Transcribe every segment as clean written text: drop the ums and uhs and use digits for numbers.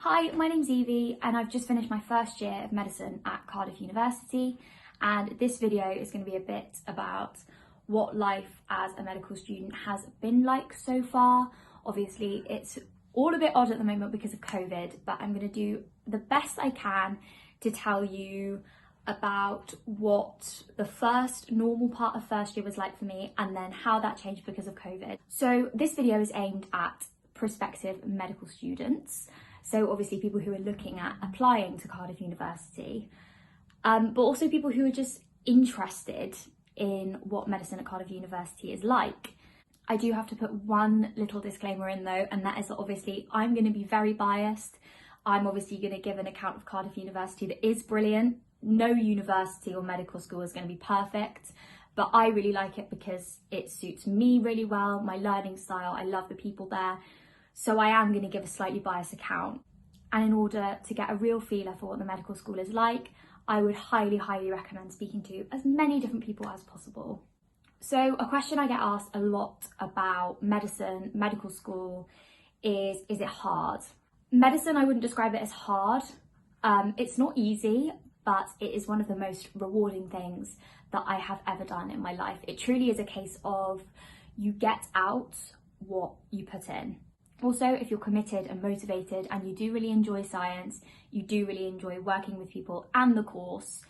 Hi, my name's Evie and I've just finished my first year of medicine at Cardiff University, and this video is going to be a bit about what life as a medical student has been like so far. Obviously it's all a bit odd at the moment because of COVID, but I'm going to do the best I can to tell you about what the first normal part of first year was like for me and then how that changed because of COVID. So this video is aimed at prospective medical students. So obviously people who are looking at applying to Cardiff University, but also people who are just interested in what medicine at Cardiff University is like. I do have to put one little disclaimer in though, and that is that obviously I'm going to be very biased. I'm obviously going to give an account of Cardiff University that is brilliant. No university or medical school is going to be perfect, but I really like it because it suits me really well, my learning style. I love the people there. So I am going to give a slightly biased account. And in order to get a real feeler for what the medical school is like, I would highly recommend speaking to as many different people as possible. So a question I get asked a lot about medicine, medical school is it hard? Medicine, I wouldn't describe it as hard. It's not easy, but it is one of the most rewarding things that I have ever done in my life. It truly is a case of you get out what you put in. Also, if you're committed and motivated and you do really enjoy science, you do really enjoy working with people and the course,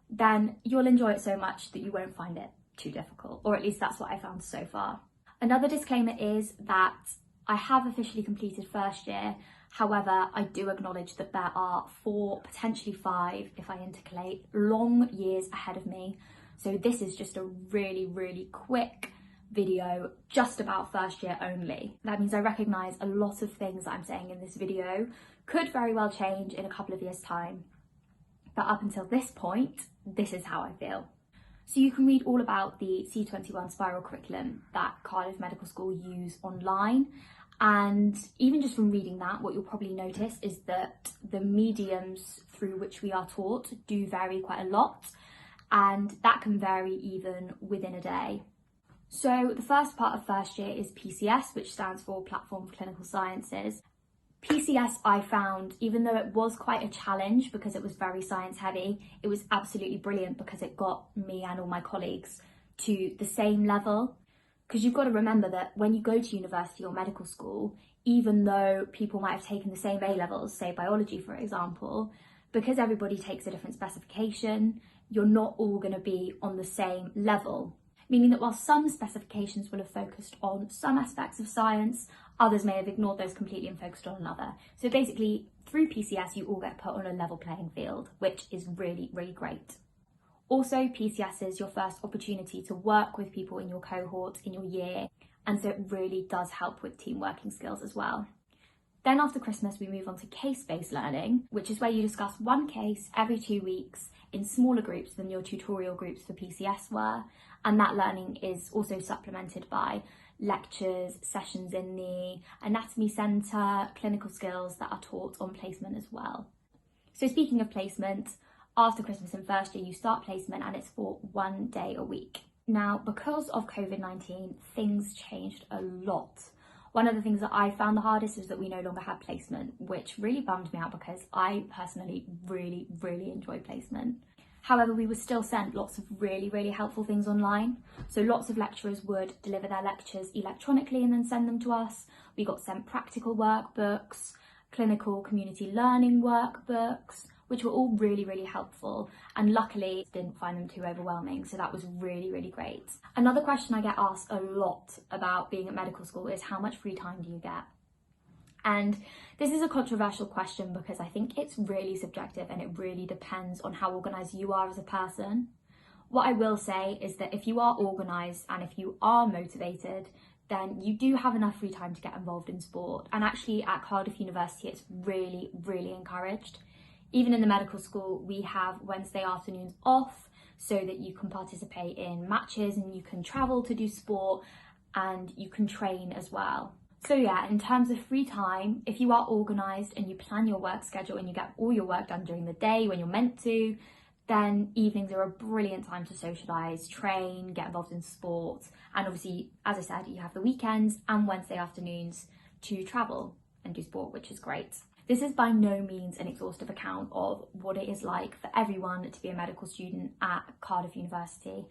then you'll enjoy it so much that you won't find it too difficult, or at least that's what I found so far. Another disclaimer is that I have officially completed first year. However, I do acknowledge that there are 4, potentially 5, if I intercalate, long years ahead of me. So this is just a really quick video just about first year only. That means I recognise a lot of things that I'm saying in this video could very well change in a couple of years' time. But up until this point, this is how I feel. So you can read all about the C21 spiral curriculum that Cardiff Medical School use online. And even just from reading that, what you'll probably notice is that the mediums through which we are taught do vary quite a lot. And that can vary even within a day. So the first part of first year is PCS, which stands for Platform for Clinical Sciences. PCS I found, even though it was quite a challenge because it was very science heavy, it was absolutely brilliant because it got me and all my colleagues to the same level. Because you've got to remember that when you go to university or medical school, even though people might have taken the same A-levels, say biology for example, because everybody takes a different specification, you're not all going to be on the same level. Meaning that while some specifications will have focused on some aspects of science, others may have ignored those completely and focused on another. So basically, through PCS, you all get put on a level playing field, which is really great. Also, PCS is your first opportunity to work with people in your cohort, in your year, and so it really does help with team working skills as well. Then after Christmas, we move on to case-based learning, which is where you discuss one case every 2 weeks in smaller groups than your tutorial groups for PCS were. And that learning is also supplemented by lectures, sessions in the anatomy centre, clinical skills that are taught on placement as well. So speaking of placement, after Christmas and first year, you start placement and it's for 1 day a week. Now, because of COVID-19, things changed a lot. One of the things that I found the hardest is that we no longer had placement, which really bummed me out because I personally really enjoy placement. However, we were still sent lots of really helpful things online. So lots of lecturers would deliver their lectures electronically and then send them to us. We got sent practical workbooks, clinical community learning workbooks, which were all really helpful. And luckily, didn't find them too overwhelming. So that was really great. Another question I get asked a lot about being at medical school is how much free time do you get? And this is a controversial question because I think it's really subjective and it really depends on how organised you are as a person. What I will say is that if you are organised and if you are motivated, then you do have enough free time to get involved in sport. And actually at Cardiff University, it's really encouraged. Even in the medical school, we have Wednesday afternoons off so that you can participate in matches and you can travel to do sport and you can train as well. So yeah, in terms of free time, if you are organised and you plan your work schedule and you get all your work done during the day when you're meant to, then evenings are a brilliant time to socialise, train, get involved in sport. And obviously, as I said, you have the weekends and Wednesday afternoons to travel and do sport, which is great. This is by no means an exhaustive account of what it is like for everyone to be a medical student at Cardiff University.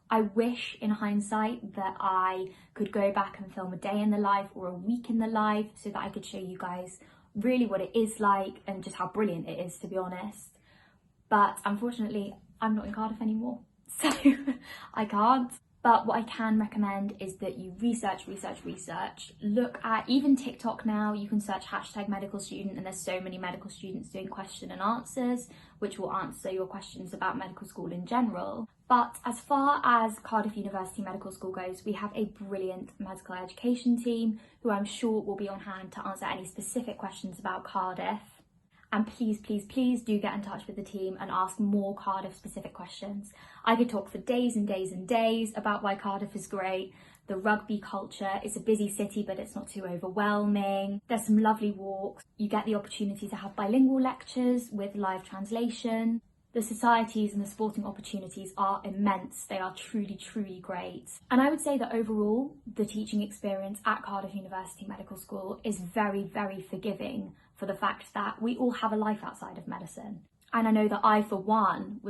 I wish in hindsight that I could go back and film a day in the life or a week in the life so that I could show you guys really what it is like and just how brilliant it is, to be honest. But unfortunately, I'm not in Cardiff anymore, so I can't. But what I can recommend is that you research. Look at even TikTok now, you can search #medicalstudent and there's so many medical students doing question and answers, which will answer your questions about medical school in general. But as far as Cardiff University Medical School goes, we have a brilliant medical education team who I'm sure will be on hand to answer any specific questions about Cardiff. And please do get in touch with the team and ask more Cardiff specific questions. I could talk for days and days and days about why Cardiff is great. The rugby culture, it's a busy city, but it's not too overwhelming. There's some lovely walks. You get the opportunity to have bilingual lectures with live translation. The societies and the sporting opportunities are immense. They are truly great. And I would say that overall, the teaching experience at Cardiff University Medical School is very forgiving for the fact that we all have a life outside of medicine. And I know that I, for one, was